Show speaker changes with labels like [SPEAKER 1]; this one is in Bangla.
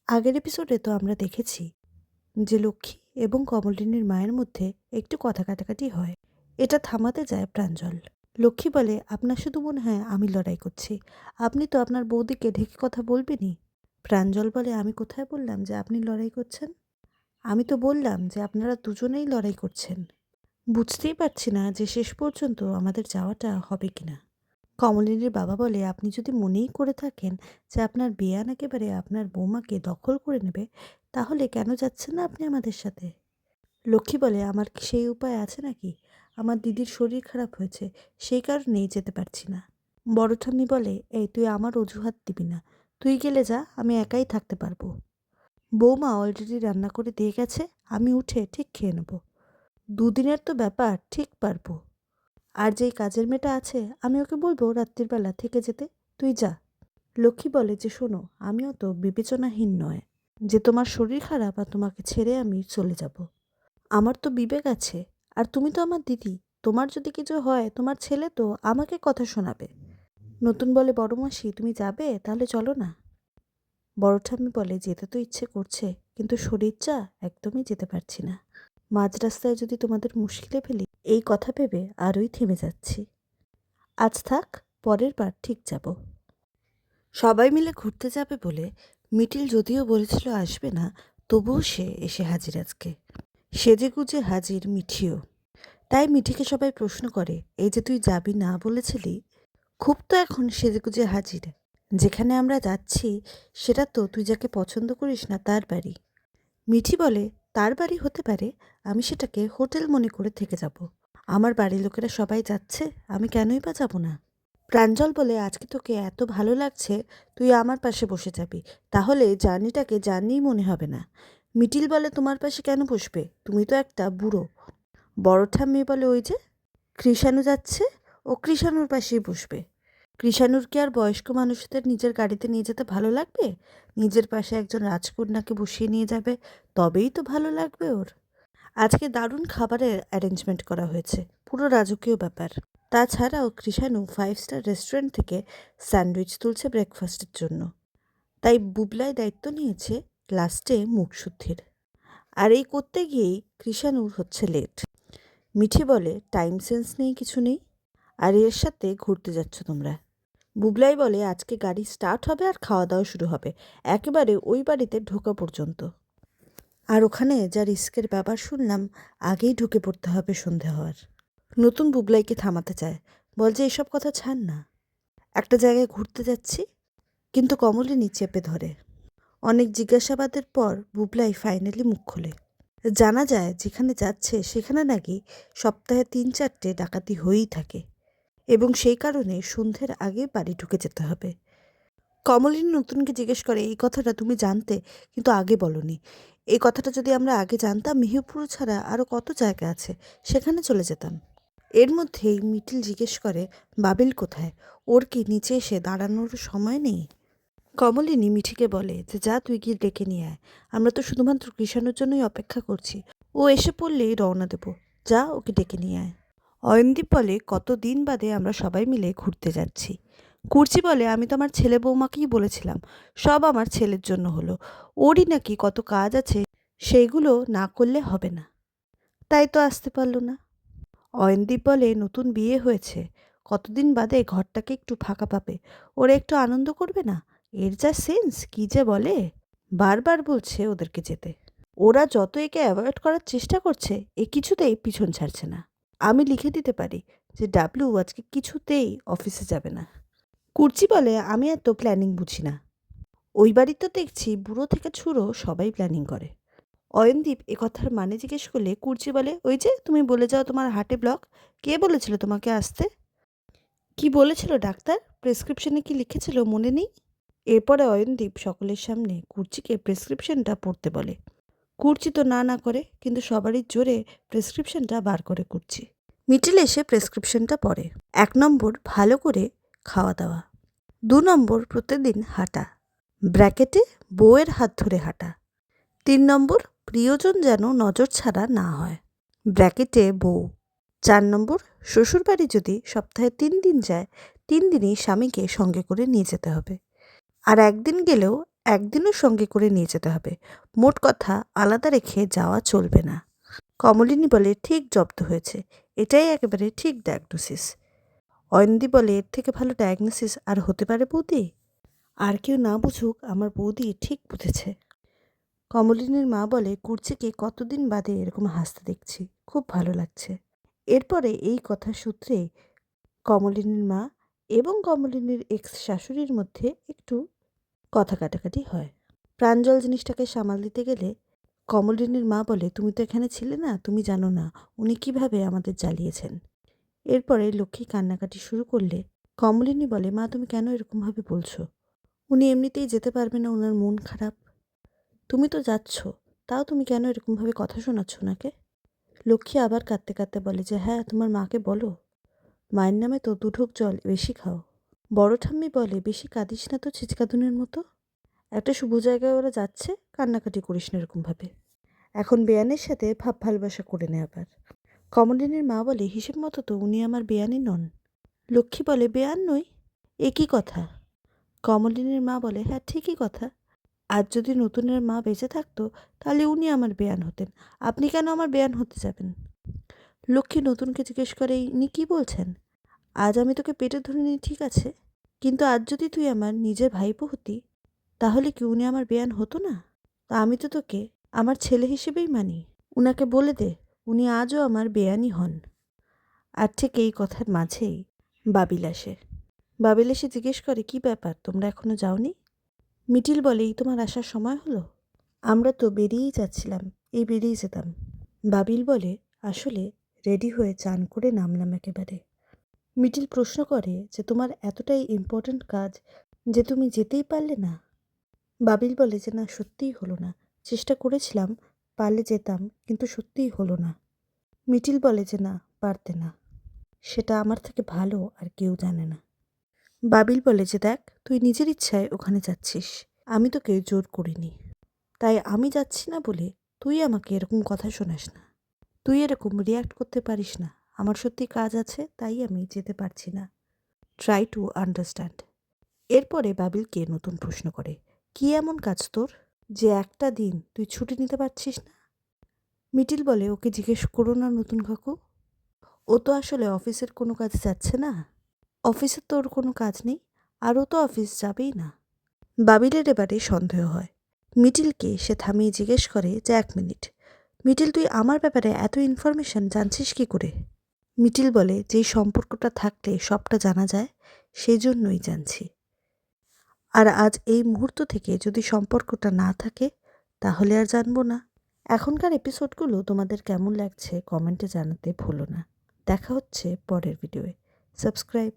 [SPEAKER 1] আগের এপিসোডে তো আমরা দেখেছি যে লক্ষ্মী এবং কমলিনীর মায়ের মধ্যে একটু কথা কাটাকাটি হয়। এটা থামাতে যায় প্রাঞ্জল। লক্ষ্মী বলে, আপনার শুধু মনে হয় আমি লড়াই করছি, আপনি তো আপনার বৌদিকে ঢেকে কথা বলবেনই। প্রাঞ্জল বলে, আমি কোথায় বললাম যে আপনি লড়াই করছেন? আমি তো বললাম যে আপনারা দুজনেই লড়াই করছেন। বুঝতেই পারছি না যে শেষ পর্যন্ত আমাদের যাওয়াটা হবে কিনা। কমলিনীর বাবা বলে, আপনি যদি মনেই করে থাকেন যে আপনার বেয়ান একেবারে আপনার বৌমাকে দখল করে নেবে, তাহলে কেন যাচ্ছেন না আপনি আমাদের সাথে? লক্ষ্মী বলে, আমার কি সেই উপায় আছে নাকি? আমার দিদির শরীর খারাপ হয়েছে, সেই কারণেই যেতে পারছি না। বড় ঠাম্মি বলে, এই তুই আমার অজুহাত দিবি না, তুই গেলে যা, আমি একাই থাকতে পারবো। বৌমা অলরেডি রান্না করে দিয়ে গেছে, আমি উঠে ঠিক খেয়ে নেব। দুদিনের তো ব্যাপার, ঠিক পারবো। আর যেই কাজের মেয়েটা আছে, আমি ওকে বলবো রাত্রির বেলা থেকে যেতে, তুই যা। লক্ষ্মী বলে যে, শোনো, আমিও তো বিবেচনাহীন নয় যে তোমার শরীর খারাপ আর তোমাকে ছেড়ে আমি চলে যাব। আমার তো বিবেক আছে, আর তুমি তো আমার দিদি। তোমার যদি কিছু হয়, তোমার ছেলে তো আমাকে কথা শোনাবে। নতুন বলে, বড় মাসি তুমি যাবে? তাহলে চলো না। বড় ঠাম্মি বলে, যেতে তো ইচ্ছে করছে, কিন্তু শরীর যা, একদমই যেতে পারছি না। মাঝ রাস্তায় যদি তোমাদের মুশকিলে ফেলি, এই কথা ভেবে আরই থেমে যাচ্ছি। আজ থাক, পরের বার ঠিক যাব। সবাই মিলে ঘুরতে যাবে বলে মিটিল যদিও বলেছিল আসবে না, তবুও সে এসে হাজির আজকে। সেজেগুজে হাজির মিঠিও। তাই মিঠিকে সবাই প্রশ্ন করে, এই যে তুই যাবি না বলেছিলি, খুব তো এখন সেজেগুজে হাজির। যেখানে আমরা যাচ্ছি সেটা তো তুই যাকে পছন্দ করিস না তার বাড়ি। মিঠি বলে, তার বাড়ি হতে পারে, আমি সেটাকে হোটেল মনে করে থেকে যাব। আমার বাড়ির লোকেরা সবাই যাচ্ছে, আমি কেনই বা যাব না? প্রাঞ্জল বলে, আজকে তোকে এত ভালো লাগছে, তুই আমার পাশে বসে যাবি, তাহলে জার্নিটাকে জার্নিই মনে হবে না। মিটিল বলে, তোমার পাশে কেন বসবে, তুমি তো একটা বুড়ো। বড় ঠাম্মি বলে, ওই যে কৃষাণু যাচ্ছে, ও কৃষাণুর পাশেই বসবে। কৃষাণুর কি আর বয়স্ক মানুষদের নিজের গাড়িতে নিয়ে যেতে ভালো লাগবে? নিজের পাশে একজন রাজকন্যাকে বসিয়ে নিয়ে যাবে, তবেই তো ভালো লাগবে ওর। আজকে দারুণ খাবারের অ্যারেঞ্জমেন্ট করা হয়েছে, পুরো রাজকীয় ব্যাপার। তাছাড়াও কৃষাণু 5 স্টার রেস্টুরেন্ট থেকে স্যান্ডউইচ তুলছে ব্রেকফাস্টের জন্য। তাই বুবলাই দায়িত্ব নিয়েছে লাস্টে মুখশুদ্ধির। আর এই করতে গিয়েই কৃষাণুর হচ্ছে লেট। মিঠি বলে, টাইম সেন্স নেই, কিছু নেই, আর এর সাথে ঘুরতে যাচ্ছ তোমরা। বুবলাই বলে, আজকে গাড়ি স্টার্ট হবে আর খাওয়া দাওয়া শুরু হবে, একেবারে ওই বাড়িতে ঢোকা পর্যন্ত। আর ওখানে যা রিস্কের ব্যাপার শুনলাম, আগেই ঢুকে পড়তে হবে সন্ধে হওয়ার। নতুন বুবলাইকে থামাতে চায়, বলছে এসব কথা ছাড় না, একটা জায়গায় ঘুরতে যাচ্ছি। কিন্তু কমলিনী চেপে ধরে। অনেক জিজ্ঞাসাবাদের পর বুবলাই ফাইনালি মুখ খোলে। জানা যায় যেখানে যাচ্ছে সেখানে নাকি সপ্তাহে 3-4টে ডাকাতি হয়েই থাকে, এবং সেই কারণে সন্ধ্যের আগে বাড়ি ঢুকে যেতে হবে। কমলিনী নতুনকে জিজ্ঞেস করে, এই কথাটা তুমি জানতে, কিন্তু আগে বলনি। এই কথাটা যদি আমরা আগে জানতাম, মেহেরপুর ছাড়া আরও কত জায়গা আছে, সেখানে চলে যেতাম। এর মধ্যেই মিটিল জিজ্ঞেস করে, বাবিল কোথায়? ওর কি নিচে এসে দাঁড়ানোর সময় নেই? কমলিনী মিঠিকে বলে যে, যা তুই গিয়ে ডেকে নিয়ে আয়, আমরা তো শুধুমাত্র কৃষাণুর জন্যই অপেক্ষা করছি, ও এসে পড়লেই রওনা দেব, যা ওকে ডেকে নিয়ে আয়। অয়নদীপ বলে, কতদিন বাদে আমরা সবাই মিলে ঘুরতে যাচ্ছি। কুর্চি বলে, আমি তো আমার ছেলে বৌমাকেই বলেছিলাম, সব আমার ছেলের জন্য হলো, ওরই নাকি কত কাজ আছে, সেইগুলো না করলে হবে না, তাই তো আসতে পারলো না। অয়নদীপ বলে, নতুন বিয়ে হয়েছে, কতদিন বাদে ঘরটাকে একটু ফাঁকা পাবে, ওরা একটু আনন্দ করবে না? এর যা সেন্স, কি যে বলে! বারবার বলছে ওদেরকে যেতে। ওরা যত একে অ্যাভয়েড করার চেষ্টা করছে, এ কিছুতেই পিছন ছাড়ছে না। আমি লিখে দিতে পারি যে ডাবলু আজকে কিছুতেই অফিসে যাবে না। কুর্চি বলে, আমি এত প্ল্যানিং বুঝি না, ওই বাড়ি তো দেখছি বুড়ো থেকে ছুড়ো সবাই প্ল্যানিং করে। অয়নদীপ এ কথার মানে জিজ্ঞেস করলে কুর্চি বলে, ওই যে তুমি বলে যাও তোমার হার্টে ব্লক, কে বলেছিল তোমাকে আসতে? কি বলেছিল ডাক্তার, প্রেসক্রিপশনে কি লিখেছিল মনে নেই? এরপরে অয়নদীপ সকলের সামনে কুর্চিকে প্রেসক্রিপশনটা পড়তে বলে। কুর্চি তো না না করে, কিন্তু সবারই জোরে প্রেসক্রিপশনটা বার করে কুর্চি। মিটিল এসে প্রেসক্রিপশনটা পড়ে। 1 নম্বর, ভালো করে খাওয়া দাওয়া। 2 নম্বর, প্রতিদিন হাঁটা, ব্র্যাকেটে বউয়ের হাত ধরে হাঁটা। 3 নম্বর, প্রিয়জন যেন নজর ছাড়া না হয়, ব্র্যাকেটে বউ। 4 নম্বর, শ্বশুরবাড়ি যদি সপ্তাহে 3 দিন যায়, 3 দিনই স্বামীকে সঙ্গে করে নিয়ে যেতে হবে, আর একদিন গেলেও একদিনও সঙ্গে করে নিয়ে যেতে হবে। মোট কথা আলাদা রেখে যাওয়া চলবে না। কমলিনী বলে ঠিক জব্দ হয়েছে, এটাই একেবারে ঠিক ডায়াগনোসিস। অয়নদী বলে এর থেকে ভালো ডায়াগনোসিস আর হতে পারে বৌদি? আর কেউ না বুঝুক, আমার বৌদি ঠিক বুঝেছে। কমলিনীর মা বলে কুর্চিকে কতদিন বাদে এরকম হাসতে দেখছি, খুব ভালো লাগছে। এরপরে এই কথার সূত্রে কমলিনীর মা এবং কমলিনীর এক্স শাশুড়ির মধ্যে একটু কথা কাটাকাটি হয়। প্রাঞ্জল জিনিসটাকে সামাল দিতে গেলে কমলিনীর মা বলে, তুমি তো এখানে ছিলে না, তুমি জানো না উনি কিভাবে আমাদের জ্বালিয়েছেন। এরপরে লক্ষ্মী কান্নাকাটি শুরু করলে কমলিনী বলে, মা তুমি কেন এরকমভাবে বলছো? উনি এমনিতেই যেতে পারবে না, ওনার মন খারাপ। তুমি তো যাচ্ছ, তাও তুমি কেন এরকমভাবে কথা শোনাচ্ছ ওনাকে? লক্ষ্মী আবার কাঁদতে কাঁদতে বলে যে, হ্যাঁ তোমার মাকে বলো, মায়ের নামে তো দুঢোক জল বেশি খাও। বড় ঠাম্মি বলে, বেশি কাঁদিস না তো ছিচকাদুনের মতো। একটা শুভ জায়গায় ওরা যাচ্ছে, কান্নাকাটি করিস না এরকমভাবে। এখন বেয়ানের সাথে ভাব ভালোবাসা করে নে আবার। কমলিনীর মা বলে, হিসেব মতো তো উনি আমার বেয়ানই নন। লক্ষ্মী বলে, বেয়ান নই? এ কী কথা? কমলিনীর মা বলে, হ্যাঁ ঠিকই কথা। আজ যদি নতুনের মা বেঁচে থাকতো তাহলে উনি আমার বেয়ান হতেন, আপনি কেন আমার বেয়ান হতে যাবেন? লক্ষ্মী নতুনকে জিজ্ঞেস করে, ইনি কী বলছেন? আজ আমি তোকে পেটে ধরিনি ঠিক আছে, কিন্তু আজ যদি তুই আমার নিজের ভাইপো হতি তাহলে কি উনি আমার বেয়ান হতো না? তা আমি তো তোকে আমার ছেলে হিসেবেই মানি। উনাকে বলে দে উনি আজও আমার বেয়ানই হন। আর ঠিক এই কথার মাঝেই বাবিল আসে। বাবিল এসে জিজ্ঞেস করে, কি ব্যাপার, তোমরা এখনো যাওনি? মিটিল বলে, এই তোমার আসার সময় হলো? আমরা তো বেরিয়েই যাচ্ছিলাম, এই বেরিয়ে যেতাম। বাবিল বলে, আসলে রেডি হয়ে চান করে নামলাম একেবারে। মিটিল প্রশ্ন করে যে, তোমার এতটাই ইম্পর্ট্যান্ট কাজ যে তুমি যেতেই পারলে না? বাবিল বলে যে, না সত্যিই হলো না, চেষ্টা করেছিলাম, পারলে যেতাম, কিন্তু সত্যিই হলো না। মিটিল বলে যে, না পারতে না, সেটা আমার থেকে ভালো আর কেউ জানে না। বাবিল বলে যে, দেখ তুই নিজের ইচ্ছায় ওখানে যাচ্ছিস, আমি তোকে জোর করিনি। তাই আমি যাচ্ছি না বলে তুই আমাকে এরকম কথা শোনাস না, তুই এরকম রিয়্যাক্ট করতে পারিস না। আমার সত্যি কাজ আছে, তাই আমি যেতে পারছি না। Try to understand. এরপরে বাবিলকে নতুন প্রশ্ন করে, কি এমন কাজ তোর যে একটা দিন তুই ছুটি নিতে পারছিস না? মিটিল বলে, ওকে জিজ্ঞেস করো না নতুন কাকু, ও তো আসলে অফিসের কোনো কাজে যাচ্ছে না। অফিসের তো ওর কোনো কাজ নেই, আর ও তো অফিস যাবেই না। বাবিলের এবারে সন্দেহ হয়। মিটিলকে সে থামিয়ে জিজ্ঞেস করে যে, এক মিনিট মিটিল, তুই আমার ব্যাপারে এত ইনফরমেশন জানছিস কি করে? মিটিল বলে, যেই সম্পর্কটা থাকলে সবটা জানা যায়, সেই জন্যই জানছি। আর আজ এই মুহূর্ত থেকে যদি সম্পর্কটা না থাকে তাহলে আর জানবো না। এখনকার এপিসোডগুলো তোমাদের কেমন লাগছে কমেন্টে জানাতে ভুলো না। দেখা হচ্ছে পরের ভিডিওয়ে। সাবস্ক্রাইব।